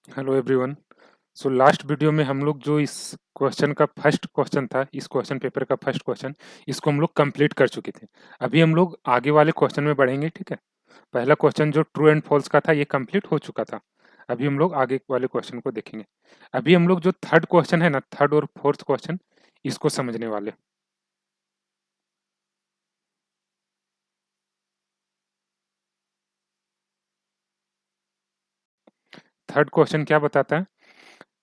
Hello everyone. So last video में हम लोग जो इस क्वेश्चन का फर्स्ट क्वेश्चन था, इस क्वेश्चन पेपर का फर्स्ट क्वेश्चन, इसको हम लोग कंप्लीट कर चुके थे। अभी हम लोग आगे वाले क्वेश्चन में बढ़ेंगे, ठीक है। पहला क्वेश्चन जो ट्रू एंड फॉल्स का था ये कंप्लीट हो चुका था। अभी हम लोग आगे वाले क्वेश्चन को देखेंगे। अभी हम लोग जो थर्ड क्वेश्चन है ना, थर्ड और फोर्थ क्वेश्चन, इसको समझने वाले। थर्ड क्वेश्चन क्या बताता है,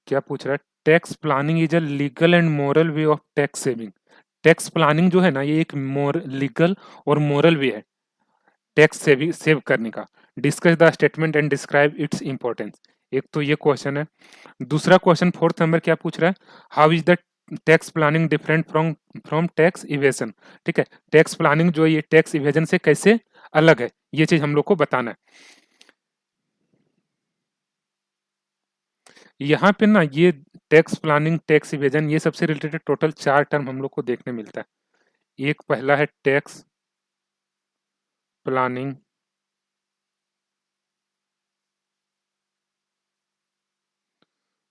क्या पूछ रहा है? Tax planning is a legal and moral way of tax saving. Tax planning जो है ना, ये एक लीगल और मोरल वे है टैक्स सेव करने का। Discuss the statement and describe its importance. एक तो ये क्वेश्चन है। दूसरा क्वेश्चन फोर्थ नंबर क्या पूछ रहा है? How is the tax planning different from from tax evasion. ठीक है, टैक्स प्लानिंग जो है ये टैक्स इवेजन से कैसे अलग है, ये चीज हम लोग को बताना है। यहाँ पे ना ये टैक्स प्लानिंग, टैक्स इवेजन, ये सबसे रिलेटेड टोटल चार टर्म हम लोग को देखने मिलता है। एक पहला है टैक्स प्लानिंग,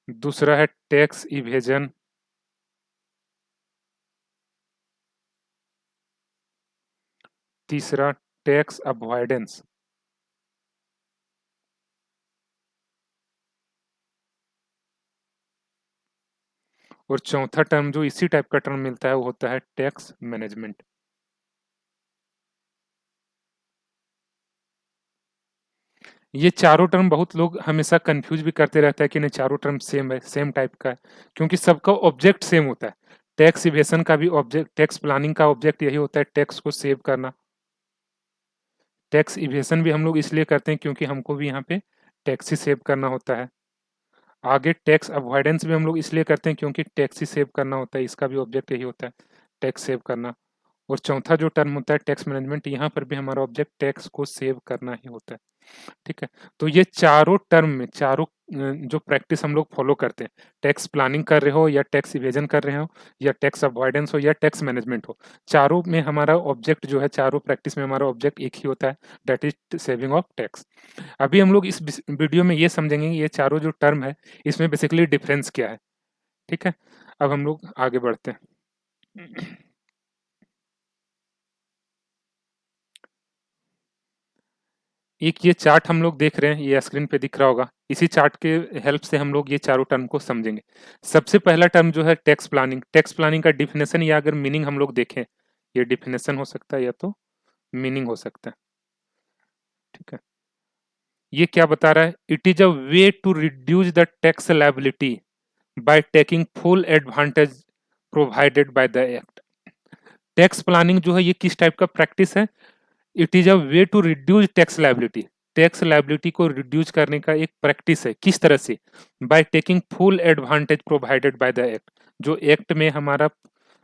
दूसरा है टैक्स इवेजन, तीसरा टैक्स अवॉइडेंस, और चौथा टर्म जो इसी टाइप का टर्म मिलता है वो होता है टैक्स मैनेजमेंट। ये चारों टर्म बहुत लोग हमेशा कंफ्यूज भी करते रहते हैं कि नहीं चारों टर्म सेम है, सेम टाइप का है, क्योंकि सबका ऑब्जेक्ट सेम होता है। टैक्स इवेशन का भी ऑब्जेक्ट, टैक्स प्लानिंग का ऑब्जेक्ट यही होता है, टैक्स को सेव करना। टैक्स इवेशन भी हम लोग इसलिए करते हैं क्योंकि हमको भी यहाँ पे टैक्स ही सेव करना होता है। आगे टैक्स अवॉइडेंस भी हम लोग इसलिए करते हैं क्योंकि टैक्स ही सेव करना होता है, इसका भी ऑब्जेक्ट यही होता है, टैक्स सेव करना। और चौथा जो टर्म होता है टैक्स मैनेजमेंट, यहाँ पर भी हमारा ऑब्जेक्ट टैक्स को सेव करना ही होता है। ठीक है, तो ये चारों टर्म में चारों जो प्रैक्टिस हम लोग फॉलो करते हैं, टैक्स प्लानिंग कर रहे हो या टैक्स इवेजन कर रहे हो या टैक्स अवॉइडेंस हो या टैक्स मैनेजमेंट हो, चारों में हमारा ऑब्जेक्ट जो है, चारों प्रैक्टिस में हमारा ऑब्जेक्ट एक ही होता है, that is saving of tax. अभी हम लोग इस वीडियो में ये समझेंगे कि ये चारों जो टर्म है इसमें बेसिकली डिफरेंस क्या है। ठीक है, अब हम लोग आगे बढ़ते हैं। एक ये चार्ट हम लोग देख रहे हैं, ये स्क्रीन पे दिख रहा होगा, इसी चार्ट के हेल्प से हम लोग ये चारों टर्म को समझेंगे। सबसे पहला टर्म जो है टैक्स प्लानिंग। टैक्स प्लानिंग का डिफिनेशन या अगर मीनिंग हम लोग देखें, ये डिफिनेशन हो सकता है या तो मीनिंग हो सकता है। ठीक है, ये क्या बता रहा है? It is a way to reduce the tax liability by taking full advantage provided by the act. Tax planning जो है ये किस टाइप का प्रैक्टिस है? It is a way to reduce tax liability. Tax liability को reduce करने का एक प्रैक्टिस है। किस तरह से? By taking full advantage provided by the act. जो एक्ट में हमारा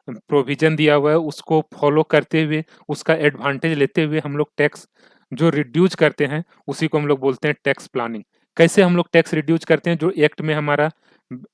प्रोविजन दिया हुआ है उसको फॉलो करते हुए, उसका एडवांटेज लेते हुए हम लोग टैक्स जो रिड्यूस करते हैं उसी को हम लोग बोलते हैं टैक्स प्लानिंग। कैसे हम लोग टैक्स रिड्यूस करते हैं? जो एक्ट में हमारा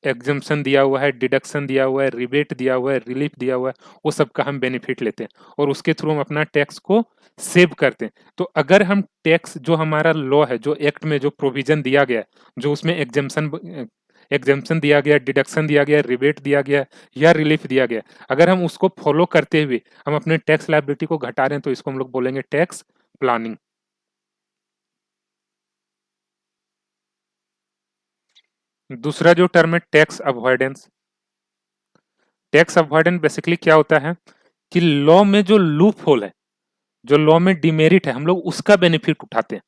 एग्जम्पशन दिया हुआ है, डिडक्शन दिया हुआ है, रिबेट दिया हुआ है, रिलीफ दिया हुआ है, वो सब का हम बेनिफिट लेते हैं और उसके थ्रू हम अपना टैक्स को सेव करते हैं। तो अगर हम टैक्स जो हमारा लॉ है, जो एक्ट में जो प्रोविजन दिया गया है, जो उसमें एग्जाम्पशन दिया गया, डिडक्शन दिया गया, रिबेट दिया गया या रिलीफ दिया गया, अगर हम उसको फॉलो करते हुए हम अपने टैक्स लायबिलिटी को घटा रहे हैं तो इसको हम लोग बोलेंगे टैक्स प्लानिंग। दूसरा जो टर्म है tax avoidance. Tax avoidance basically क्या होता है कि लॉ में जो लूप होल है, जो लॉ में डिमेरिट है, हम लोग उसका बेनिफिट उठाते हैं।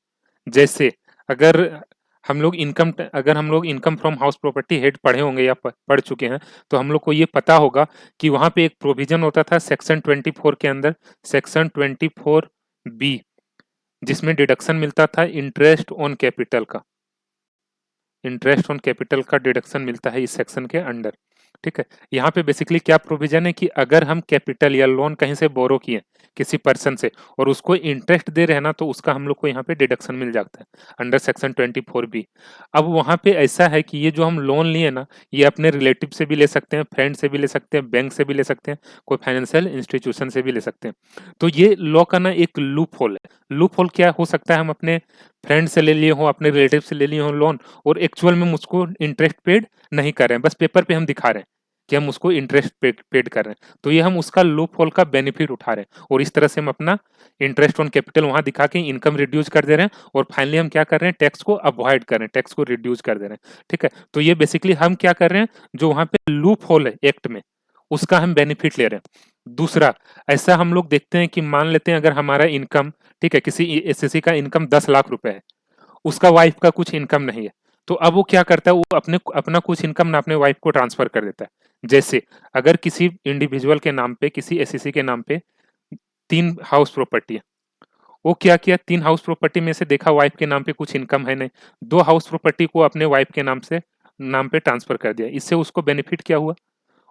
जैसे अगर अगर हम लोग income from house property head पढ़े होंगे या पढ़ चुके हैं, तो हम लोग को ये पता होगा कि वहां पे एक प्रोविजन होता था सेक्शन 24 के अंदर, सेक्शन 24 बी, जिसमें डिडक्शन मिलता था इंटरेस्ट ऑन कैपिटल का। इंटरेस्ट ऑन कैपिटल का डिडक्शन मिलता है इस सेक्शन के अंडर। ठीक है, यहाँ पे बेसिकली क्या प्रोविजन है कि अगर हम कैपिटल या लोन कहीं से बोरो किए किसी पर्सन से और उसको इंटरेस्ट दे रहे हैं ना, तो उसका हम लोग को यहाँ पे डिडक्शन मिल जाता है अंडर सेक्शन 24 बी। अब वहाँ पे ऐसा है कि ये जो हम लोन लिए ना, ये अपने रिलेटिव से भी ले सकते हैं, फ्रेंड से भी ले सकते हैं, बैंक से भी ले सकते हैं, कोई फाइनेंशियल इंस्टीट्यूशन से भी ले सकते हैं। तो ये लॉ का ना एक लूप होल है। लूप होल क्या हो सकता है? हम अपने फ्रेंड से ले लिए हो, अपने रिलेटिव से ले लिए हो लोन और एक्चुअल में मुझको इंटरेस्ट पेड नहीं कर रहे हैं, बस पेपर पे हम दिखा रहे हैं कि हम उसको इंटरेस्ट पेड पेड कर रहे हैं। तो ये हम उसका लूप होल का बेनिफिट उठा रहे हैं और इस तरह से हम अपना इंटरेस्ट ऑन कैपिटल वहाँ दिखा के इनकम रिड्यूस कर दे रहे हैं और फाइनली हम क्या कर रहे हैं, टैक्स को अवॉइड कर रहे हैं, टैक्स को रिड्यूस कर दे रहे हैं। ठीक है, तो ये बेसिकली हम क्या कर रहे हैं, जो वहाँ पे लूप होल है एक्ट में, उसका हम बेनिफिट ले रहे हैं। दूसरा, ऐसा हम लोग देखते हैं कि मान लेते हैं अगर हमारा इनकम, ठीक है, किसी एसएससी का इनकम 10 लाख रुपए है, उसका वाइफ का कुछ इनकम नहीं है, तो अब वो क्या करता है, वो अपने अपना कुछ इनकम ना अपने वाइफ को ट्रांसफर कर देता है। जैसे अगर किसी इंडिविजुअल के नाम पे, किसी एसएससी के नाम पे 3 हाउस प्रॉपर्टी है, वो क्या किया, 3 हाउस प्रॉपर्टी में से देखा वाइफ के नाम पे कुछ इनकम है नहीं, 2 हाउस प्रॉपर्टी को अपने वाइफ के नाम पे ट्रांसफर कर दिया। इससे उसको बेनिफिट क्या हुआ,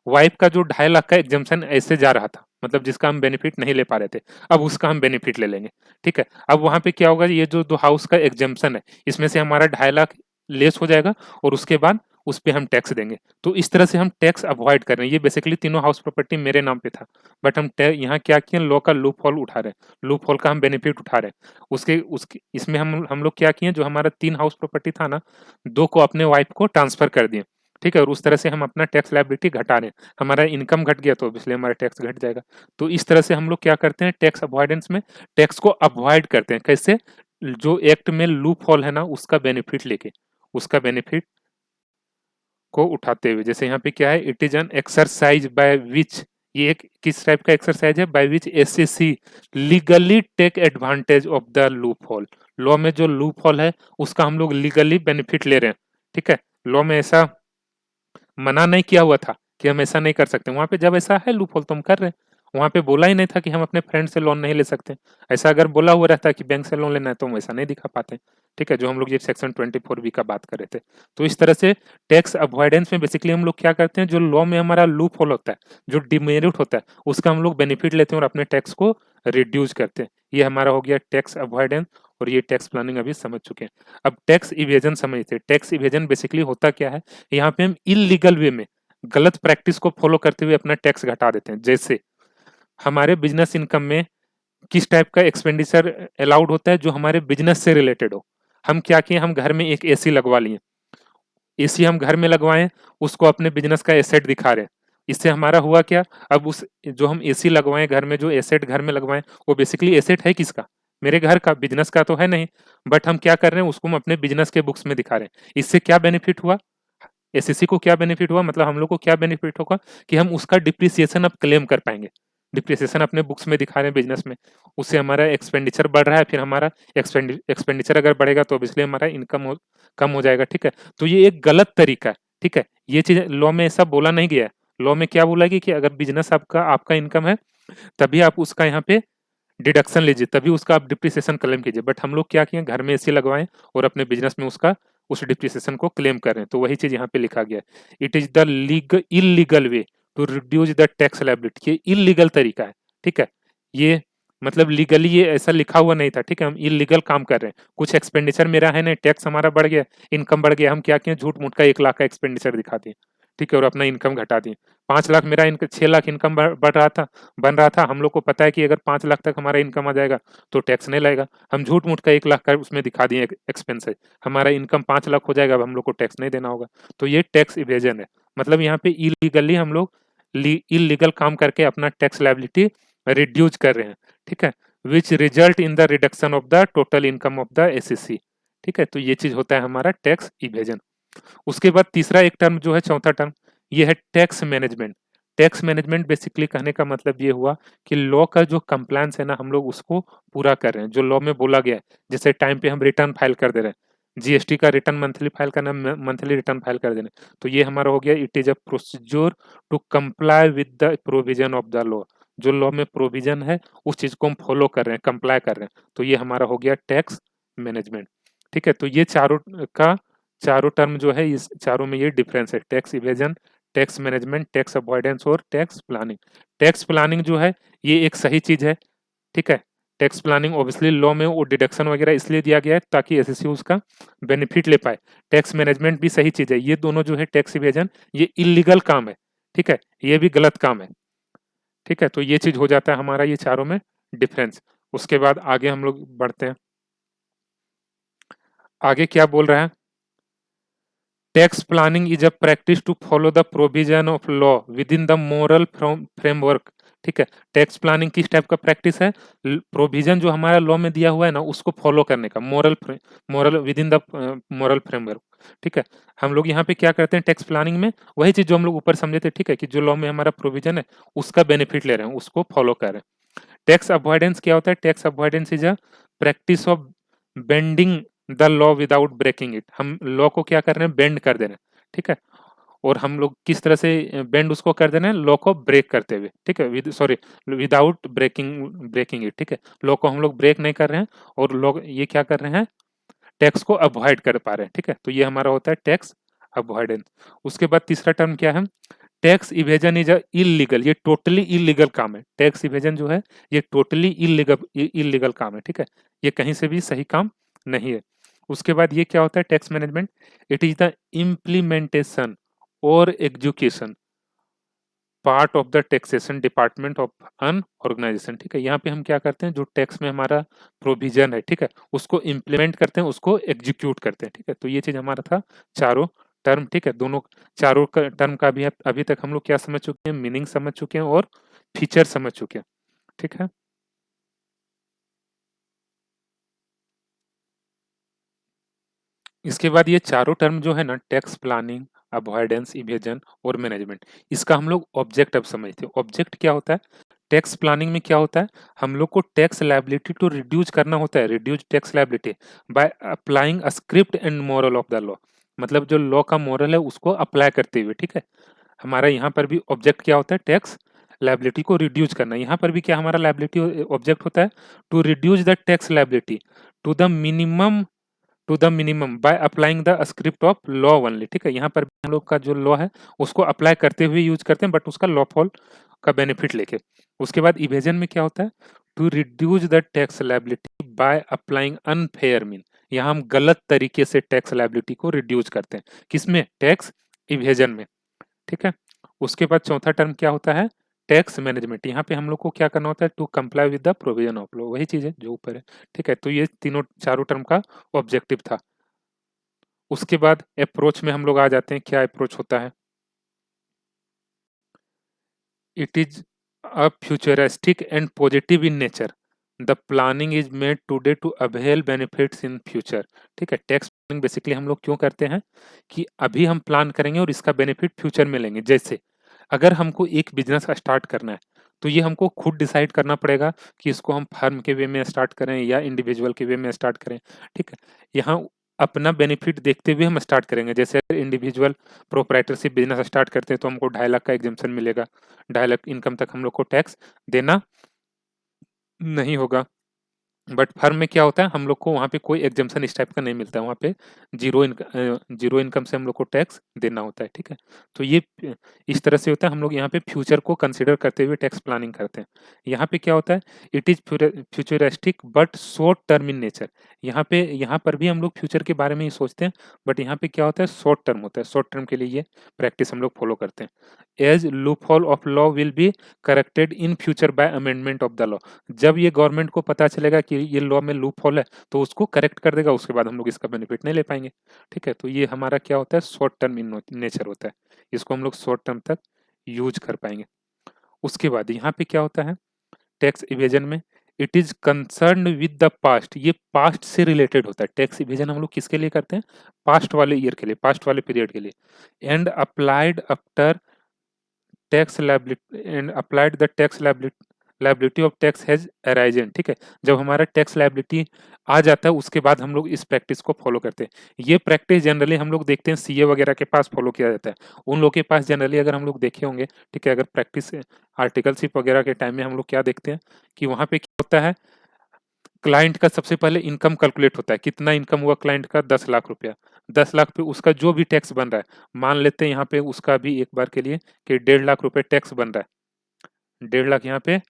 वाइफ का जो 2.5 लाख का एग्जम्पशन ऐसे जा रहा था, मतलब जिसका हम बेनिफिट नहीं ले पा रहे थे, अब उसका हम बेनिफिट ले लेंगे। ठीक है, अब वहां पे क्या होगा, ये जो 2 हाउस का एग्जम्पशन है, इसमें से हमारा 2.5 लाख लेस हो जाएगा और उसके बाद उस पे हम टैक्स देंगे। तो इस तरह से हम टैक्स अवॉइड कर रहे हैं। ये बेसिकली तीनों हाउस प्रॉपर्टी मेरे नाम पे था, बट हम यहाँ क्या किए, लॉ का लूप होल उठा रहे हैं, लूप होल का हम बेनिफिट उठा रहे हैं। उसके उसके इसमें हम लोग क्या किए, जो हमारा 3 हाउस प्रॉपर्टी था ना, 2 को अपने वाइफ को ट्रांसफर कर दिए। ठीक है, और उस तरह से हम अपना टैक्स लायबिलिटी घटा रहे हैं। हमारा इनकम घट गया तो ऑब्वियसली हमारा टैक्स घट जाएगा। तो इस तरह से हम लोग क्या करते हैं, टैक्स अवॉइडेंस में टैक्स को अवॉइड करते हैं। कैसे, जो एक्ट में लूप होल है ना, उसका बेनिफिट लेके, उसका बेनिफिट को उठाते हुए। जैसे यहाँ पे क्या है, it is an exercise by which, ये एक किस टाइप का एक्सरसाइज है, by which SSC legally take advantage of the loophole. Law में जो लूप होल है उसका हम लोग लीगली बेनिफिट ले रहे हैं। ठीक है, लॉ में ऐसा मना नहीं किया हुआ था कि हम ऐसा नहीं कर सकते, वहां पे जब ऐसा है लूप होल तो हम कर रहे हैं। वहां पे बोला ही नहीं था कि हम अपने फ्रेंड से लोन नहीं ले सकते। ऐसा अगर बोला हुआ रहता है कि बैंक से लोन लेना है तो हम ऐसा नहीं दिखा पाते। ठीक है, जो हम लोग ये सेक्शन 24 बी का बात कर रहे थे। तो इस तरह से टैक्स अवॉइडेंस में बेसिकली हम लोग क्या करते हैं, जो लॉ में हमारा लूप होल होता है, जो डिमेरिट होता है, उसका हम लोग बेनिफिट लेते हैं और अपने टैक्स को रिड्यूस करते हैं। ये हमारा हो गया टैक्स अवॉइडेंस, और ये टैक्स प्लानिंग अभी समझ चुके हैं। अब टैक्स इवेजन समझते हैं। टैक्स इवेजन बेसिकली होता क्या है, यहाँ पे हम इलीगल वे में, गलत प्रैक्टिस को फॉलो करते हुए अपना टैक्स घटा देते हैं। जैसे हमारे बिजनेस इनकम में किस टाइप का एक्सपेंडिचर अलाउड होता है, जो हमारे बिजनेस से रिलेटेड हो। हम क्या किए, हम घर में एक एसी लगवा लिए, एसी हम घर में लगवाएं, उसको अपने बिजनेस का एसेट दिखा रहे हैं। इससे हमारा हुआ क्या, अब उस जो हम एसी लगवाएं घर में, जो एसेट घर में लगवाएं, वो बेसिकली एसेट है किसका, मेरे घर का, बिजनेस का तो है नहीं। बट हम क्या कर रहे हैं, उसको हम अपने बिजनेस के बुक्स में दिखा रहे हैं। इससे क्या बेनिफिट हुआ, एसएससी को क्या बेनिफिट हुआ, मतलब हम लोग को क्या बेनिफिट होगा कि हम उसका डिप्रिसिएशन अब क्लेम कर पाएंगे। डिप्रिसिएशन अपने बुक्स में दिखा रहे हैं बिजनेस में, उससे हमारा एक्सपेंडिचर बढ़ रहा है, फिर हमारा एक्सपेंडिचर अगर बढ़ेगा तो ऑब्वियसली हमारा इनकम कम हो जाएगा। ठीक है, तो ये एक गलत तरीका है। ठीक है, ये चीज लॉ में ऐसा बोला नहीं गया है। लॉ में क्या बोला गया कि अगर बिजनेस आपका आपका इनकम है, तभी आप उसका यहाँ पे डिडक्शन लीजिए, तभी उसका आप डिप्रिसिएशन क्लेम कीजिए। बट हम लोग क्या किए, घर में एसी लगवाएं और अपने बिजनेस में उसका उस डिप्रिसिएशन को क्लेम कर रहे हैं। तो वही चीज यहाँ पे लिखा गया है, it is the illegal way to reduce the tax liability. ये इलीगल तरीका है। ठीक है, ये मतलब लीगली ये ऐसा लिखा हुआ नहीं था। ठीक है, हम इलीगल काम कर रहे हैं, कुछ एक्सपेंडिचर मेरा है नहीं, टैक्स हमारा बढ़ गया, इनकम बढ़ गया, हम क्या किए, झूठ मूठ का 1 लाख का एक्सपेंडिचर दिखाते हैं। ठीक है, और अपना इनकम घटा दिए। 5 लाख मेरा 6 लाख इनकम बढ़ रहा था, बन रहा था। हम लोग को पता है कि अगर 5 लाख तक हमारा इनकम आ जाएगा तो टैक्स नहीं लगेगा। हम झूठ मूठ का 1 लाख का उसमें दिखा दिए एक्सपेंस है, हमारा इनकम 5 लाख हो जाएगा, अब हम लोग को टैक्स नहीं देना होगा। तो ये टैक्स इवेजन है। मतलब यहाँ पे इलीगली हम लोग इलीगल काम करके अपना टैक्स लायबिलिटी रिड्यूस कर रहे हैं। ठीक है, which result in the reduction of the total income of the assessee. ठीक है, तो ये चीज होता है हमारा टैक्स इवेजन। उसके बाद तीसरा एक टर्म जो है, चौथा टर्म, ये है tax management. Tax management basically कहने का मतलब ये हुआ कि लॉ का जो कंप्लायंस है ना, हम लोग उसको पूरा कर रहे हैं, जो लॉ में बोला गया है। जैसे टाइम पे हम रिटर्न फाइल कर दे रहे हैं, जीएसटी का रिटर्न मंथली फाइल करना, मंथली रिटर्न फाइल कर देना। तो ये हमारा हो गया, it is a procedure to comply with the provision of the law. जो लॉ में प्रोविजन है उस चीज को हम फॉलो कर रहे हैं, कंप्लाई कर रहे हैं। तो ये हमारा हो गया टैक्स मैनेजमेंट। ठीक है, तो ये चारों टर्म जो है, इस चारों में ये डिफरेंस है, tax evasion, tax management, tax avoidance और टैक्स प्लानिंग। टैक्स प्लानिंग जो है ये एक सही चीज है। ठीक है, टैक्स प्लानिंग ऑब्वियसली लॉ में वो डिडक्शन वगैरह इसलिए दिया गया है ताकि एसएससी उसका बेनिफिट ले पाए। टैक्स मैनेजमेंट भी सही चीज है। ये दोनों जो है, टैक्स इवेजन ये इलीगल काम है। ठीक है, ये भी गलत काम है। ठीक है, तो ये चीज हो जाता है हमारा ये चारों में डिफरेंस। उसके बाद आगे हम लोग बढ़ते हैं। आगे क्या बोल रहा है? Tax planning is a practice to follow the provision of law within the moral framework. ठीक है, टैक्स प्लानिंग किस टाइप का प्रैक्टिस है? प्रोविजन जो हमारा लॉ में दिया हुआ है ना, उसको फॉलो करने का, moral with in the moral framework. ठीक है, हम लोग यहाँ पे क्या करते हैं टैक्स प्लानिंग में? वही चीज जो हम लोग ऊपर समझे थे, ठीक है, कि जो लॉ में हमारा प्रोविजन है उसका बेनिफिट ले रहे हैं, उसको फॉलो कर रहे हैं। टैक्स अवॉइडेंस क्या होता है? Tax avoidance is a practice of bending the law without breaking it. हम लॉ को क्या कर रहे हैं? बेंड कर दे रहे हैं। ठीक है, और हम लोग किस तरह से बेंड उसको कर दे रहे हैं? लॉ को ब्रेक करते हुए। ठीक है, sorry, without breaking breaking it. ठीक है, लॉ को हम लोग ब्रेक नहीं कर रहे हैं और लोग ये क्या कर रहे हैं? टैक्स को अवॉइड कर पा रहे हैं। ठीक है, तो ये हमारा होता है टैक्स अवॉइडेंस। उसके बाद तीसरा टर्म क्या है? Tax evasion is a illegal. ये टोटली इलीगल काम है। टैक्स इवेजन जो है ये टोटली इलीगल काम है। ठीक है, ये कहीं से भी सही काम नहीं है। उसके बाद ये क्या होता है? Tax management, it is the implementation और execution part of the taxation department of an organisation. ठीक है, यहाँ पे हम क्या करते हैं? जो टैक्स में हमारा प्रोविजन है, ठीक है, उसको इम्प्लीमेंट करते हैं, उसको एग्जीक्यूट करते हैं। ठीक है, तो ये चीज हमारा था चारों टर्म। ठीक है, दोनों चारों टर्म का भी अभी तक हम लोग क्या समझ चुके हैं? मीनिंग समझ चुके हैं और फीचर समझ चुके हैं। ठीक है, इसके बाद ये चारों टर्म जो है ना, टैक्स प्लानिंग, अवॉइडेंस, इवेजन और मैनेजमेंट, इसका हम लोग ऑब्जेक्ट अब समझते हैं। ऑब्जेक्ट क्या होता है? टैक्स प्लानिंग में क्या होता है? हम लोग को टैक्स लायबिलिटी टू रिड्यूस करना होता है, reduce tax liability by applying a script and moral of the law. मतलब जो लॉ का मोरल है उसको अप्लाई करते हुए। ठीक है, हमारा यहाँ पर भी ऑब्जेक्ट क्या होता है? टैक्स लायबिलिटी को रिड्यूस करना। यहाँ पर भी क्या हमारा लायबिलिटी ऑब्जेक्ट होता है? To reduce the tax liability to the minimum, by applying the script of law only. ठीक है, यहाँ पर हम लोग का जो लॉ है उसको अप्लाई करते हुए यूज करते हैं, बट उसका लॉफॉल का बेनिफिट लेके। उसके बाद इवेजन में क्या होता है? To reduce the tax liability by applying unfair mean. यहाँ हम गलत तरीके से टैक्स लायबिलिटी को रिड्यूस करते हैं। किसमें? टैक्स इवेजन में। ठीक है, उसके बाद चौथा टर्म क्या होता है? Tax management. यहाँ पे हम लोग को क्या करना होता है? To comply with the provision of law, वही चीज है जो ऊपर है। ठीक है, तो ये तीनों चारों टर्म का ऑब्जेक्टिव था। उसके बाद अप्रोच में हम लोग आ जाते हैं। क्या अप्रोच होता है? It is a futuristic and positive in nature. The planning is made today to avail benefits in future. ठीक है, टैक्स प्लानिंग बेसिकली हम लोग क्यों करते हैं? कि अभी हम प्लान करेंगे और इसका बेनिफिट फ्यूचर में लेंगे। जैसे अगर हमको एक बिजनेस स्टार्ट करना है तो ये हमको खुद डिसाइड करना पड़ेगा कि इसको हम फर्म के वे में स्टार्ट करें या इंडिविजुअल के वे में स्टार्ट करें। ठीक है, यहाँ अपना बेनिफिट देखते हुए हम स्टार्ट करेंगे। जैसे इंडिविजुअल प्रोप्राइटरशिप बिजनेस स्टार्ट करते हैं तो हमको 2.5 लाख का एग्जेम्पशन मिलेगा, 2.5 लाख इनकम तक हम लोग को टैक्स देना नहीं होगा। बट फर्म में क्या होता है? हम लोग को वहाँ पे कोई एग्जेम्पशन इस टाइप का नहीं मिलता है। वहाँ पे जीरो इनकम से हम लोग को टैक्स देना होता है। ठीक है, तो ये इस तरह से होता है। हम लोग यहाँ पे फ्यूचर को कंसिडर करते हुए टैक्स प्लानिंग करते हैं। यहाँ पे क्या होता है? It is futuristic but short term in nature. यहाँ पर भी हम लोग फ्यूचर के बारे में ही सोचते हैं, बट यहाँ पे क्या होता है? शॉर्ट टर्म होता है। शॉर्ट टर्म के लिए ये प्रैक्टिस हम लोग फॉलो करते हैं। As loophole of law will be corrected in future by amendment of the law. जब ये गवर्नमेंट को पता चलेगा कि ये लॉ में लूप होल है तो उसको करेक्ट कर देगा, उसके बाद हम लोग इसका बेनिफिट नहीं ले पाएंगे। ठीक है, तो ये हमारा क्या होता है? शॉर्ट टर्म इन नेचर होता है। इसको हम लोग शॉर्ट टर्म तक यूज कर पाएंगे। उसके बाद यहाँ पे क्या होता है? टैक्स इवेजन में it is concern with the past. ये पास्ट से रिलेटेड होता है। टैक्स इवेजन हम लोग किसके लिए करते हैं? पास्ट वाले ईयर के लिए, पास्ट वाले पीरियड के लिए। And applied after tax liability and applied the tax liability of tax has arisen. ठीक है, जब हमारा टैक्स लायबिलिटी आ जाता है उसके बाद हम लोग इस प्रैक्टिस को फॉलो करते हैं। ये प्रैक्टिस जनरली हम लोग देखते हैं सीए वगैरह के पास फॉलो किया जाता है। उन लोग के पास जनरली अगर हम लोग देखे होंगे, ठीक है, अगर प्रैक्टिस आर्टिकलशिप वगैरह के टाइम में हम लोग क्या देखते हैं कि वहाँ पे क्या होता है? क्लाइंट का सबसे पहले इनकम कैलकुलेट होता है। कितना इनकम हुआ क्लाइंट का? 10 लाख रुपया। 10 लाख पे उसका जो भी टैक्स बन रहा है, मान लेते हैं यहाँ पे उसका भी एक बार के लिए कि 1.5 लाख रुपए टैक्स बन रहा है। 1.5 लाख यहाँ पे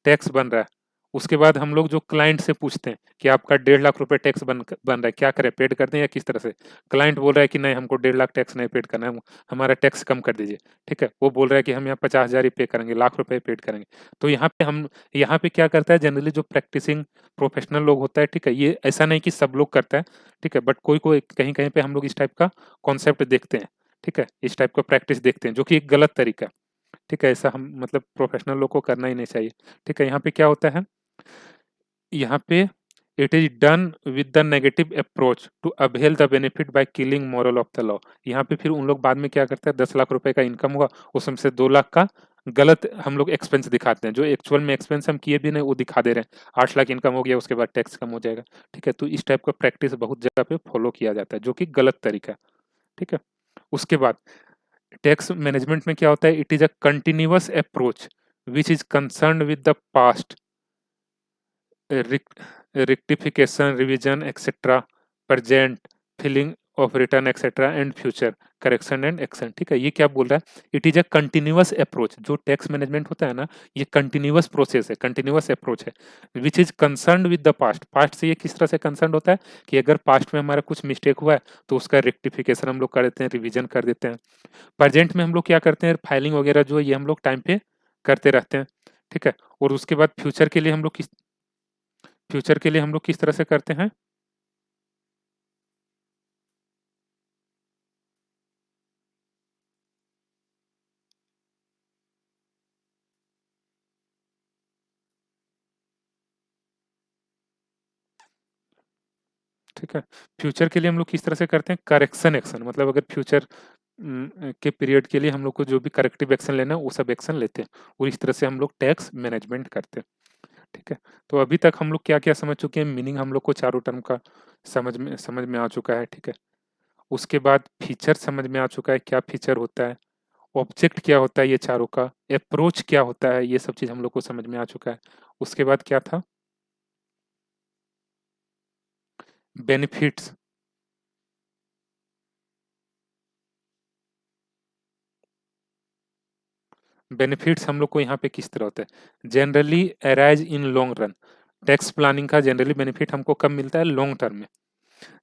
टैक्स बन रहा है। उसके बाद हम लोग जो क्लाइंट से पूछते हैं कि आपका 1.5 लाख रुपए टैक्स बन रहा है, क्या करें, पेड कर दें या किस तरह से? क्लाइंट बोल रहा है कि नहीं, हमको 1.5 लाख टैक्स नहीं पेड करना है, हमारा टैक्स कम कर दीजिए, ठीक है? वो बोल रहा है कि हम यहाँ 50,000 ही पे करेंगे, लाख रुपए पेड करेंगे। तो यहाँ पे क्या करता है जनरली जो प्रैक्टिसिंग प्रोफेशनल लोग होता है, ठीक है? ये ऐसा नहीं कि सब लोग करता है, ठीक है? बट कोई-कोई कहीं-कहीं पे हम लोग इस टाइप का कॉन्सेप्ट देखते हैं, ठीक है? इस टाइप का प्रैक्टिस देखते हैं, जो कि एक गलत तरीका है, ठीक है? ऐसा हम मतलब प्रोफेशनल लोग को करना ही नहीं चाहिए, ठीक है? यहाँ पे क्या होता है, यहाँ पे it is done with the negative approach to avail the benefit by killing moral of the law. यहाँ पे फिर उन लोग बाद में क्या करते हैं, 10 लाख रुपए का इनकम हुआ, उसमें से 2 लाख का गलत हम लोग एक्सपेंस दिखाते हैं, जो एक्चुअल में एक्सपेंस हम किए भी नहीं वो दिखा दे रहे हैं। 8 लाख इनकम हो गया, उसके बाद टैक्स कम हो जाएगा, ठीक है? तो इस टाइप का प्रैक्टिस बहुत जगह पे फॉलो किया जाता है, जो कि गलत तरीका है, ठीक है? उसके बाद टैक्स मैनेजमेंट में क्या होता है, it is a continuous approach which is concern with the past rectification, revision, etc., present, filling of return, etc., and future correction and action, ठीक है? ये क्या बोल रहा है, it is a continuous approach. जो टैक्स मैनेजमेंट होता है ना, ये कंटिन्यूअस प्रोसेस है, कंटिन्यूअस अप्रोच है, which is concern with the past. Past से ये किस तरह से कंसर्न होता है कि अगर पास्ट में हमारा कुछ मिस्टेक हुआ है तो उसका रेक्टिफिकेशन हम लोग कर देते हैं, रिविजन कर देते हैं। प्रेजेंट में हम लोग क्या करते हैं, फाइलिंग वगैरह जो है ये हम लोग टाइम पे करते रहते हैं, ठीक है? और उसके बाद फ्यूचर के लिए हम लोग किस तरह से करते हैं? ठीक है? फ्यूचर के लिए हम लोग किस तरह से करते हैं? करेक्शन एक्शन, मतलब अगर फ्यूचर के पीरियड के लिए हम लोग को जो भी करेक्टिव एक्शन लेना है, वो सब एक्शन लेते हैं और इस तरह से हम लोग टैक्स मैनेजमेंट करते हैं, ठीक है? तो अभी तक हम लोग क्या-क्या समझ चुके हैं, मीनिंग हम लोग को चारों टर्म का समझ में आ चुका है, ठीक है? उसके बाद फीचर समझ में आ चुका है, क्या फीचर होता है, ऑब्जेक्ट क्या होता है ये चारों का, अप्रोच क्या होता है, ये सब चीज़ हम लोग को समझ में आ चुका है। उसके बाद क्या था? बेनिफिट्स। बेनिफिट्स हम लोग को यहाँ पे किस तरह होता है, generally arise in long run. Tax planning का जनरली बेनिफिट हमको कब मिलता है, लॉन्ग टर्म में।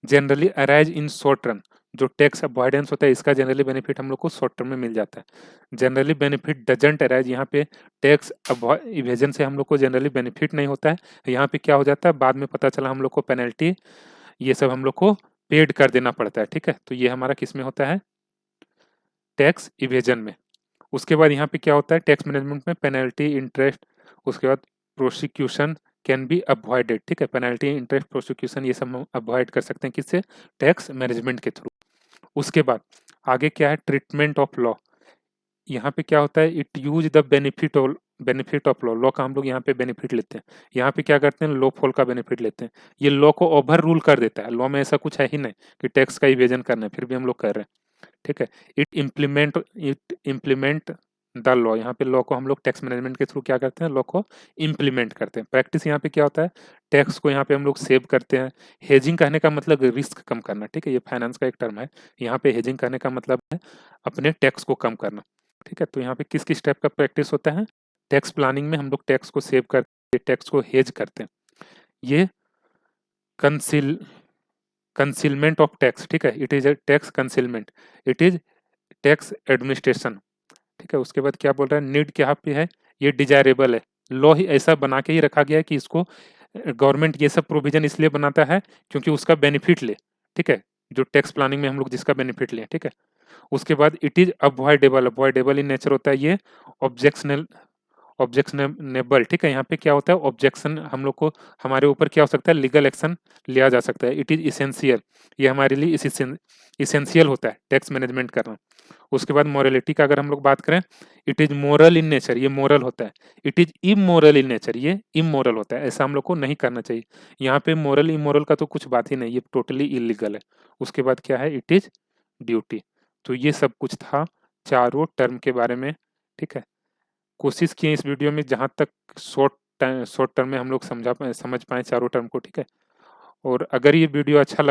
Generally arise in short run, जो टैक्स अवॉइडेंस होता है इसका जनरली बेनिफिट हम लोग को शॉर्ट टर्म में मिल जाता है। जनरली बेनिफिट डजंट अराइज, यहाँ पे टैक्स इवेजन से हम लोग को जनरली बेनिफिट नहीं होता है। यहाँ पे क्या हो जाता है, बाद में पता चला हम लोग को पेनल्टी ये सब हम लोग को पेड कर देना पड़ता है, ठीक है? तो ये हमारा किस में होता है, टैक्स इवेजन में। उसके बाद यहाँ पे क्या होता है, टैक्स मैनेजमेंट में पेनल्टी, इंटरेस्ट, उसके बाद प्रोसिक्यूशन कैन बी अवॉइडेड, ठीक है? पेनल्टी, इंटरेस्ट, प्रोसिक्यूशन ये सब हम अवॉइड कर सकते हैं, किससे? टैक्स मैनेजमेंट के थ्रू। उसके बाद आगे क्या है, ट्रीटमेंट ऑफ लॉ। यहाँ पे क्या होता है, it use the benefit of law. Law का हम लोग यहाँ पे बेनिफिट लेते हैं। यहाँ पे क्या करते हैं, लॉ फॉल का बेनिफिट लेते हैं। ये लॉ को ओवर रूल कर देता है। लॉ में ऐसा कुछ है ही नहीं कि टैक्स का इवेजन करना है, फिर भी हम लोग कर रहे हैं, ठीक है? It implement the law. यहाँ पे लॉ को हम लोग टैक्स मैनेजमेंट के थ्रू क्या करते हैं, लॉ को इम्प्लीमेंट करते हैं। प्रैक्टिस यहाँ पे क्या होता है, टैक्स को यहाँ पे हम लोग सेव करते हैं। हेजिंग कहने का मतलब रिस्क कम करना, ठीक है? ये फाइनेंस का एक टर्म है। यहाँ पे हेजिंग कहने का मतलब है अपने टैक्स को कम करना, ठीक है? तो यहाँ पे किस किस टाइप का प्रैक्टिस होता है, टैक्स प्लानिंग में हम लोग टैक्स को सेव करते हैं, टैक्स को हेज करते हैं। ये कंसिल कंसीलमेंट ऑफ टैक्स, ठीक है? It is a tax concealment, it is tax administration, ठीक है? उसके बाद क्या बोल रहा है, नीड क्या पे है, ये डिजायरेबल है। लॉ ही ऐसा बना के ही रखा गया है कि इसको गवर्नमेंट ये सब प्रोविजन इसलिए बनाता है क्योंकि उसका बेनिफिट ले, ठीक है? जो टैक्स प्लानिंग में हम लोग जिसका बेनिफिट लें, ठीक है? उसके बाद it is avoidable, avoidable in nature होता है ये ऑब्जेक्शनल, ऑब्जेक्शनेबल, ठीक है? यहाँ पे क्या होता है, ऑब्जेक्शन हम लोग को हमारे ऊपर क्या हो सकता है, लीगल एक्शन लिया जा सकता है। इट इज इसेंशियल, ये हमारे लिए इसेंशियल होता है टैक्स मैनेजमेंट करना। उसके बाद मोरलिटी का अगर हम लोग बात करें, it is moral in nature, ये मोरल होता है। It is immoral in nature, ये इमोरल होता है, ऐसा हम लोग को नहीं करना चाहिए। यहाँ पे मोरल इमोरल का तो कुछ बात ही नहीं, ये टोटली इलीगल है। उसके बाद क्या है, इट इज ड्यूटी। तो ये सब कुछ था चारों टर्म के बारे में, ठीक है? कोशिश किए इस वीडियो में जहाँ तक शॉर्ट टर्म में हम लोग समझ पाएँ चारों टर्म को, ठीक है? और अगर ये वीडियो अच्छा लगा